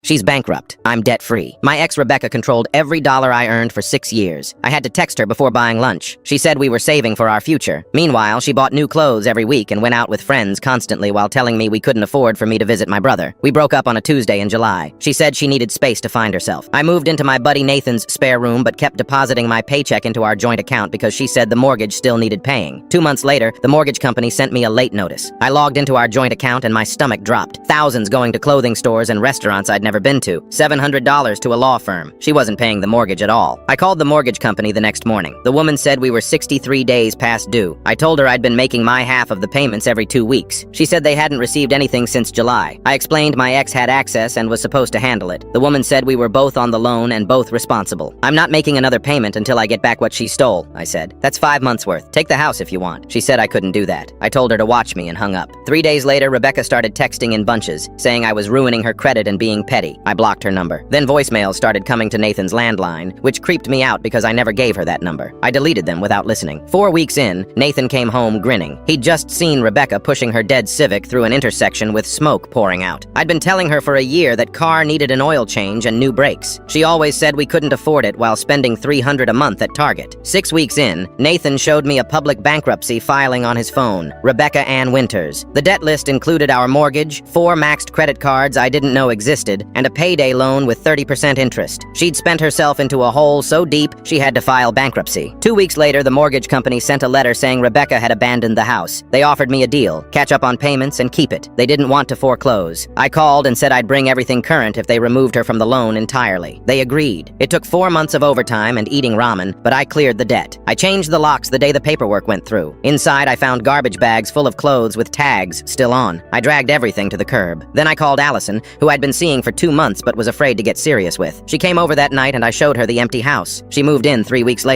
She's bankrupt. I'm debt-free. My ex Rebecca controlled every dollar I earned for 6 years. I had to text her before buying lunch. She said we were saving for our future. Meanwhile, she bought new clothes every week and went out with friends constantly while telling me we couldn't afford for me to visit my brother. We broke up on a Tuesday in July. She said she needed space to find herself. I moved into my buddy Nathan's spare room but kept depositing my paycheck into our joint account because she said the mortgage still needed paying. 2 months later, the mortgage company sent me a late notice. I logged into our joint account and my stomach dropped. Thousands going to clothing stores and restaurants I'd never been to. $700 to a law firm. She wasn't paying the mortgage at all. I called the mortgage company the next morning. The woman said we were 63 days past due. I told her I'd been making my half of the payments every 2 weeks. She said they hadn't received anything since July. I explained my ex had access and was supposed to handle it. The woman said we were both on the loan and both responsible. I'm not making another payment until I get back what she stole, I said. That's 5 months worth. Take the house if you want. She said I couldn't do that. I told her to watch me and hung up. 3 days later, Rebecca started texting in bunches, saying I was ruining her credit and being petty. I blocked her number. Then voicemails started coming to Nathan's landline, which creeped me out because I never gave her that number. I deleted them without listening. 4 weeks in, Nathan came home grinning. He'd just seen Rebecca pushing her dead Civic through an intersection with smoke pouring out. I'd been telling her for a year that car needed an oil change and new brakes. She always said we couldn't afford it while spending $300 a month at Target. 6 weeks in, Nathan showed me a public bankruptcy filing on his phone. Rebecca Ann Winters. The debt list included our mortgage, 4 maxed credit cards I didn't know existed, and a payday loan with 30% interest. She'd spent herself into a hole so deep she had to file bankruptcy. 2 weeks later, the mortgage company sent a letter saying Rebecca had abandoned the house. They offered me a deal, catch up on payments and keep it. They didn't want to foreclose. I called and said I'd bring everything current if they removed her from the loan entirely. They agreed. It took 4 months of overtime and eating ramen, but I cleared the debt. I changed the locks the day the paperwork went through. Inside, I found garbage bags full of clothes with tags still on. I dragged everything to the curb. Then I called Allison, who I'd been seeing for 2 months but was afraid to get serious with. She came over that night and I showed her the empty house. She moved in 3 weeks later.